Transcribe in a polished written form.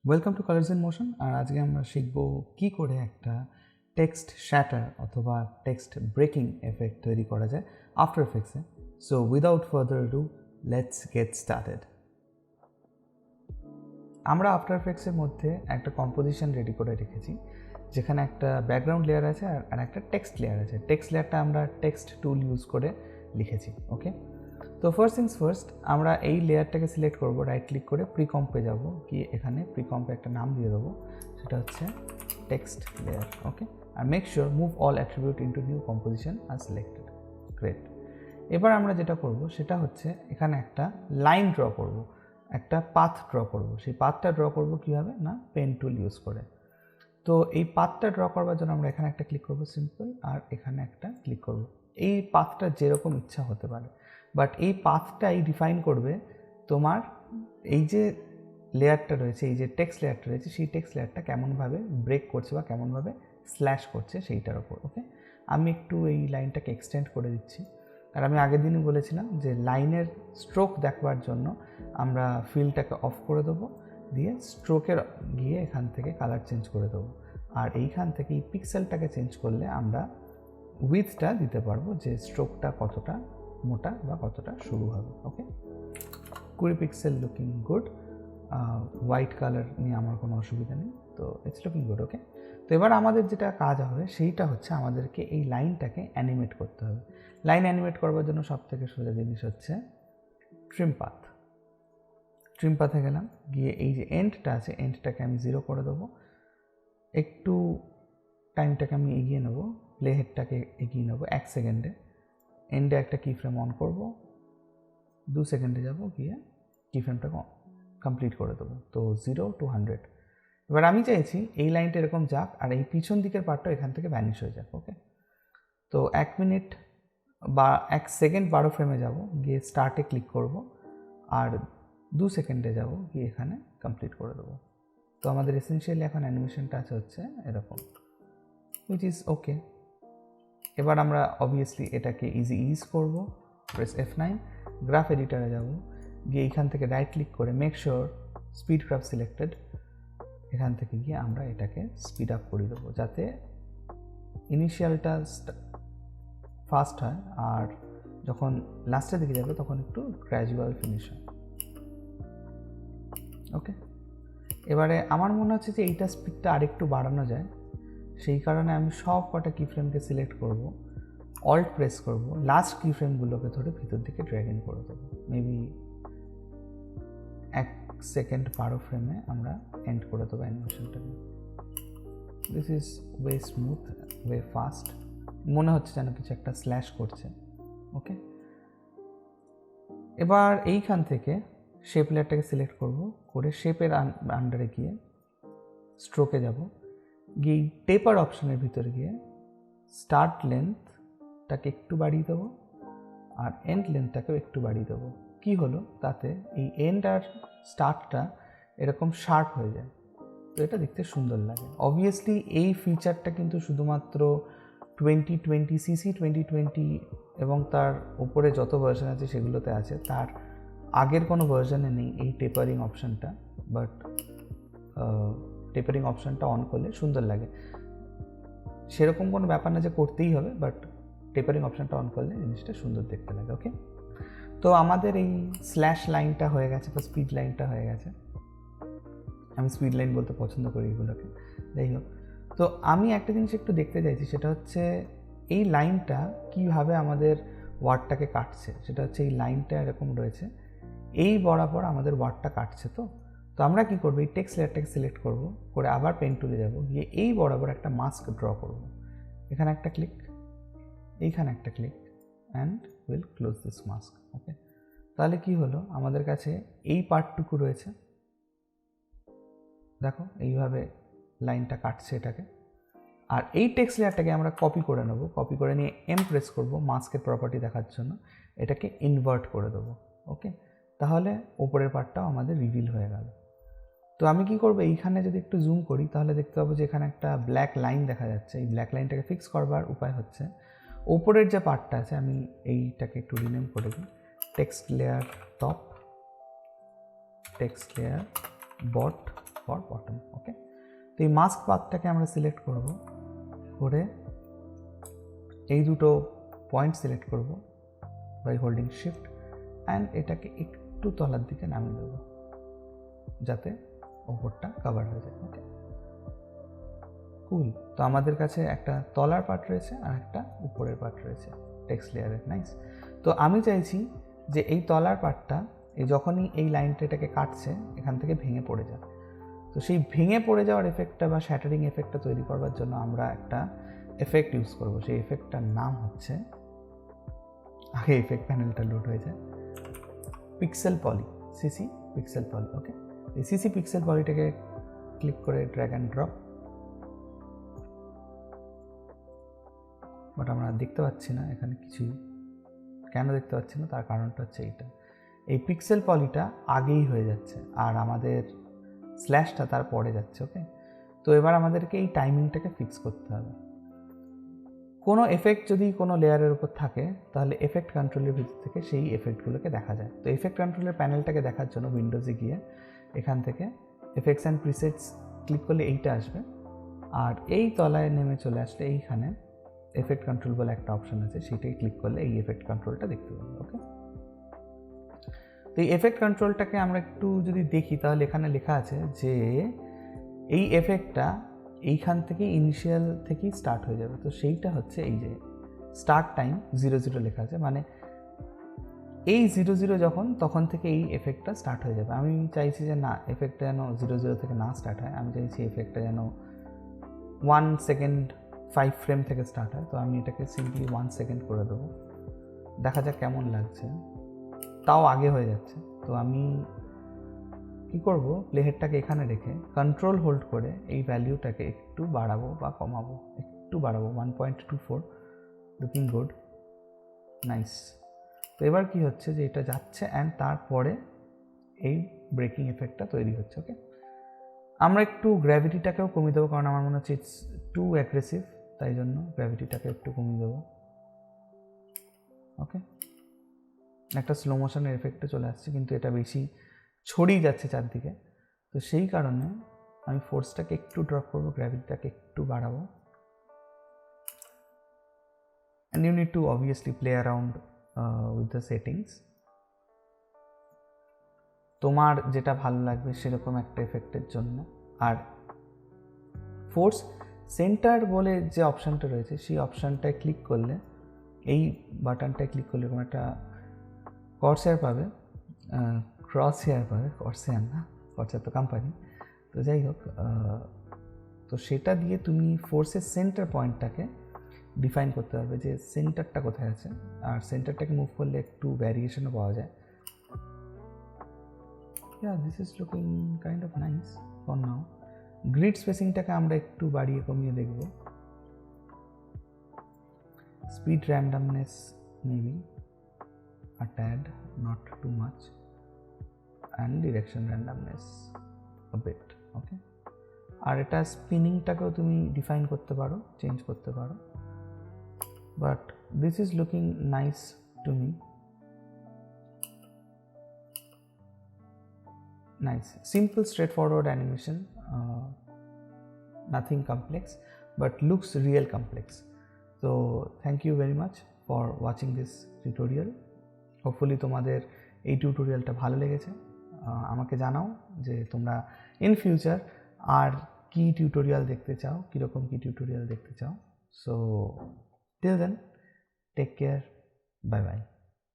Welcome to Colors in Motion. আর আজকে আমরা শিখব কি করে একটা টেক্সট শ্যাটার অথবা টেক্সট ব্রেকিং এফেক্ট তৈরি করা যায় আফটার এফেক্টসে। So without further do let's get started. আমরা আফটার এফেক্টসের মধ্যে একটা কম্পোজিশন রেডি করে রেখেছি, যেখানে একটা ব্যাকগ্রাউন্ড লেয়ার আছে আর একটা টেক্সট লেয়ার আছে। টেক্সট লেয়ারটা আমরা টেক্সট টুল ইউজ করে লিখেছি। ওকে, তো ফার্স্ট থিংস ফার্স্ট, আমরা এই লেয়ারটাকে সিলেক্ট করব, রাইট ক্লিক করে প্রিকম্পে যাব, গিয়ে এখানে প্রিকম্পে একটা নাম দিয়ে দেবো, সেটা হচ্ছে টেক্সট লেয়ার। ওকে, আর make sure move all attribute into new composition আর সিলেক্টেড। গ্রেট। এবার আমরা যেটা করব সেটা হচ্ছে এখানে একটা লাইন ড্র করব, একটা পাথ ড্র করব। সেই পাথটা ড্র করব কীভাবে না, পেন টুল ইউজ করে। তো এই পাথটা ড্র করবার জন্য আমরা এখানে একটা ক্লিক করব সিম্পল, আর এখানে একটা ক্লিক করব। এই পাথটা যেরকম ইচ্ছা হতে পারে, বাট এই পাথটাই ডিফাইন করবে তোমার এই যে লেয়ারটা রয়েছে, এই যে টেক্সট লেয়ারটা রয়েছে, সেই টেক্সট লেয়ারটা কেমনভাবে ব্রেক করছে বা কেমনভাবে স্ল্যাশ করছে সেইটার ওপর। ওকে, আমি একটু এই লাইনটাকে এক্সটেন্ড করে দিচ্ছি। আর আমি আগের দিনই বলেছিলাম যে লাইনের স্ট্রোক দেখবার জন্য আমরা ফিলটাকে অফ করে দেবো, দিয়ে স্ট্রোকের গিয়ে এখান থেকে কালার চেঞ্জ করে দেবো। আর এইখান থেকে এই পিক্সেলটাকে চেঞ্জ করলে আমরা উইথটা দিতে পারবো, যে স্ট্রোকটা কতটা মোটা বা কতটা সরু হবে। ওকে, 20 pixel looking good. White colour নিয়ে আমার কোনো অসুবিধা নেই, তো ইটস লুকিং গুড। ওকে, তো এবার আমাদের যেটা কাজ হবে সেইটা হচ্ছে আমাদেরকে এই লাইনটাকে অ্যানিমেট করতে হবে। লাইন অ্যানিমেট করবার জন্য সবথেকে সোজা জিনিস হচ্ছে ট্রিম পাথ। ট্রিম পাথে গেলাম, গিয়ে এই যে এন্ডটা আছে, এন্ডটাকে আমি 0 করে দেবো। একটু টাইমটাকে আমি এগিয়ে নেবো, প্লে হেডটাকে এগিয়ে নেবো 1 সেকেন্ডে। এন্ডে একটা কি ফ্রেম অন করব, 2 সেকেন্ডে যাব, গিয়ে কি ফ্রেমটাকে কমপ্লিট করে দেবো। তো 0 to 100। এবার আমি চাইছি এই লাইনটা এরকম যাক, আর এই পিছন দিকের পার্টটা এখান থেকে ভ্যানিশ হয়ে যাক। ওকে, তো 1 মিনিট বা 1 সেকেন্ড 12 ফ্রেমে যাব, গিয়ে স্টার্টে ক্লিক করব, আর 2 সেকেন্ডে যাব, গিয়ে এখানে কমপ্লিট করে দেবো। তো আমাদের এসেনশিয়ালি এখন অ্যানিমেশনটা আছে হচ্ছে এরকম, হুইচ ইজ ওকে। এবার আমরা অবভিয়াসলি এটাকে ইজ করব, প্রেস F9, গ্রাফ এডিটারে যাব, গিয়ে এইখান থেকে রাইট ক্লিক করে make sure speed graph selected. এখান থেকে গিয়ে আমরা এটাকে স্পিড আপ করে দেবো, যাতে ইনিশিয়ালটা ফাস্ট হয়, আর যখন লাস্টের দিকে যাবে তখন একটু গ্র্যাজুয়াল ফিনিশ হয়। ওকে, এবারে আমার মনে হচ্ছে যে এইটা স্পিডটা আরেকটু বাড়ানো যায়, সেই কারণে আমি সব কটা কি ফ্রেমকে সিলেক্ট করব, অল্ট প্রেস করব, লাস্ট কি ফ্রেমগুলোকে ধরে ভিতর দিকে ড্র্যাগ ইন করে দেবো। মেবি 1 সেকেন্ড 12 ফ্রেমে আমরা এন্ড করে দেবো অ্যানিমেশনটাকে। This is way smooth, way fast, মনে হচ্ছে যেন কিছু একটা স্ল্যাশ করছে। ওকে, এবার এইখান থেকে শেপ লেয়ারটাকে সিলেক্ট করব, করে শেপের আন্ডারে গিয়ে স্ট্রোকে যাব, গিয়ে টেপার অপশনের ভিতরে গিয়ে স্টার্ট লেন্থটাকে একটু বাড়িয়ে দেবো, আর এন্ড লেন্থটাকেও একটু বাড়িয়ে দেবো। কি হলো তাতে, এই এন্ড আর স্টার্টটা এরকম শার্প হয়ে যায়, তো এটা দেখতে সুন্দর লাগে। অবভিয়াসলি এই ফিচারটা কিন্তু শুধুমাত্র 2020 CC 2020 এবং তার উপরে যত ভার্সন আছে সেগুলোতে আছে, তার আগের কোনো ভার্সনে নেই এই টেপারিং অপশানটা। বাট টেপারিং অপশানটা অন করলে সুন্দর লাগে, সেরকম কোনো ব্যাপার না যে করতেই হবে, বাট টেপারিং অপশানটা অন করলে জিনিসটা সুন্দর দেখতে লাগে। ওকে, তো আমাদের এই স্ল্যাশ লাইনটা হয়ে গেছে বা স্পিড লাইনটা হয়ে গেছে। আমি স্পিড লাইন বলতে পছন্দ করি এগুলোকে, যাই হোক। তো আমি একটা জিনিস একটু দেখতে চাইছি, সেটা হচ্ছে এই লাইনটা কীভাবে আমাদের ওয়ার্ডটাকে কাটছে। সেটা হচ্ছে এই লাইনটা এরকম রয়েছে, এই বরাবর আমাদের ওয়ার্ডটা কাটছে। তো আমরা কি করবো, এই টেক্সট লেয়ারটাকে সিলেক্ট করব, করে আবার পেন টুলে যাব, গিয়ে এই বরাবর একটা মাস্ক ড্র করব। এখানে একটা ক্লিক, এইখানে একটা click, and will close this mask. Okay, তাহলে কি হলো, আমাদের কাছে এই পার্টটুকু রয়েছে, দেখো এইভাবে লাইনটা কাটছে এটাকে। আর এই টেক্সট লেয়ারটাকে আমরা কপি করে নেব, কপি করে নিয়ে এম প্রেস করবো মাস্কের প্রপার্টি দেখার জন্য, এটাকে ইনভার্ট করে দেবো। ওকে, তাহলে ওপরের পার্টটাও আমাদের রিভিল হয়ে গেল। তো আমি কি করব, এইখানে যদি একটু জুম করি তাহলে দেখতে পাবো যে এখানে একটা ব্ল্যাক লাইন দেখা যাচ্ছে। এই ব্ল্যাক লাইনটাকে ফিক্স করবার উপায় হচ্ছে ওপরের যে পার্টটা আছে, আমি এইটাকে একটু রিনেম করে দিই, text layer top, text layer bot, for bottom. Okay, তো এই মাস্ক পাথটাকে আমরা সিলেক্ট করব, করে এই দুটো পয়েন্ট সিলেক্ট করব বাই হোল্ডিং শিফট অ্যান্ড এটাকে একটু তলার দিকে নামিয়ে দেবো যাতে ওপরটা কভার হয়ে যায়। ওকে, কুল। তো আমাদের কাছে একটা তলার পার্ট রয়েছে আর একটা উপরের পার্ট রয়েছে টেক্সট লেয়ারের। নাইস। তো আমি চাইছি যে এই তলার পার্টটা যখনই এই লাইনটা এটাকে কাটছে এখান থেকে ভেঙে পড়ে যায়। তো সেই ভেঙে পড়ে যাওয়ার এফেক্টটা বা শ্যাটারিং এফেক্টটা তৈরি করবার জন্য আমরা একটা এফেক্ট ইউজ করব। সেই এফেক্টটার নাম হচ্ছে, আগে এফেক্ট প্যানেলটা লোড হয়ে যায়, পিক্সেল পলি, সিসি পিক্সেল পলি। ওকে, এই সিসি পিক্সেল পলিটাকে ক্লিক করে ড্র্যাগ অ্যান্ড ড্রপ, বাট আমরা দেখতে পাচ্ছি না এখানে কিছুই। কেন দেখতে পাচ্ছি না তার কারণটা হচ্ছে এইটা, এই পিক্সেল পলিটা আগেই হয়ে যাচ্ছে আর আমাদের স্ল্যাশটা তার পরে যাচ্ছে। ওকে, তো এবার আমাদেরকে এই টাইমিংটাকে ফিক্স করতে হবে। কোনো এফেক্ট যদি কোনো লেয়ারের উপর থাকে তাহলে এফেক্ট কন্ট্রোলের ভিতর থেকে সেই এফেক্টগুলোকে দেখা যায়। তো এফেক্ট কন্ট্রোলের প্যানেলটাকে দেখার জন্য উইন্ডোজে গিয়ে এখান থেকে এফেক্টস অ্যান্ড প্রিসেটস ক্লিক করলে এইটা আসবে, আর এই তলায় নেমে চলে আসলে এইখানে এফেক্ট কন্ট্রোল বলে একটা অপশন আছে, সেটাই ক্লিক করলে এই এফেক্ট কন্ট্রোলটা দেখতে পাবো। ওকে, তো এই এফেক্ট কন্ট্রোলটাকে আমরা একটু যদি দেখি তাহলে এখানে লেখা আছে যে এই এফেক্টটা এইখান থেকে ইনিশিয়াল থেকেই স্টার্ট হয়ে যাবে। তো সেইটা হচ্ছে এই যে স্টার্ট টাইম 00 লেখা আছে, মানে এই 00 যখন তখন থেকে এই এফেক্টটা স্টার্ট হয়ে যাবে। আমি চাইছি যে না, এফেক্টটা যেন 00 থেকে না স্টার্ট হয়, আমি চাইছি এফেক্টটা যেন 1 সেকেন্ড 5 ফ্রেম থেকে স্টার্ট হয়। তো আমি এটাকে সিম্পলি 1 সেকেন্ড করে দেবো, দেখা যাক কেমন লাগছে। তাও আগে হয়ে যাচ্ছে। তো আমি কী করবো, প্লেহেডটাকে এখানে রেখে কন্ট্রোল হোল্ড করে এই ভ্যালিউটাকে একটু বাড়াবো বা কমাবো, একটু বাড়াবো, 1.24, লুকিং গুড, নাইস। তো এবার কি হচ্ছে যে এটা যাচ্ছে অ্যান্ড তারপরে এই ব্রেকিং এফেক্টটা তৈরি হচ্ছে। ওকে, আমরা একটু গ্র্যাভিটিটাকেও কমিয়ে দেবো, কারণ আমার মনে হচ্ছে ইটস টু অ্যাগ্রেসিভ, তাই জন্য গ্র্যাভিটিটাকে একটু কমিয়ে দেবো। ওকে, একটা স্লো মোশনের এফেক্টে চলে আসছে, কিন্তু এটা বেশি ছড়িয়ে যাচ্ছে চারদিকে। তো সেই কারণে আমি ফোর্সটাকে একটু ড্রপ করবো, গ্র্যাভিটিটাকে একটু বাড়াবো। And you need to obviously play around with the settings. তোমার যেটা ভালো লাগবে সেরকম একটা এফেক্টের জন্য। আর ফোর্স সেন্টার বলে যে অপশানটা রয়েছে সেই অপশানটায় ক্লিক করলে, এই বাটনটায় ক্লিক করলে এরকম একটা কর্সার পাবে, ক্রস হেয়ার পাবে, কর্সার না, কর্সার তো কোম্পানি। তো যাই হোক, তো সেটা দিয়ে তুমি ফোর্সের সেন্টার পয়েন্টটাকে ডিফাইন করতে পারবে যে সেন্টারটা কোথায় আছে, আর সেন্টারটাকে মুভ করলে একটু ভ্যারিয়েশনও পাওয়া যায়। Yeah, this is looking kind of nice for now. Grid স্পেসিংটাকে আমরা একটু বাড়িয়ে কমিয়ে দেখব। Speed randomness maybe a tad, not too much, and direction randomness a bit. Okay, আর এটা স্পিনিংটাকেও তুমি ডিফাইন করতে পারো, চেঞ্জ করতে পারো, but this is looking nice to me. Nice, simple straightforward animation, nothing complex, but looks real complex. So thank you very much for watching this tutorial. Hopefully তোমাদের এই টিউটোরিয়ালটা ভালো লেগেছে। আমাকে জানাও যে তোমরা ইন ফিউচার আর কি টিউটোরিয়াল দেখতে চাও, কীরকম কি টিউটোরিয়াল দেখতে চাও। So till then, take care, bye bye.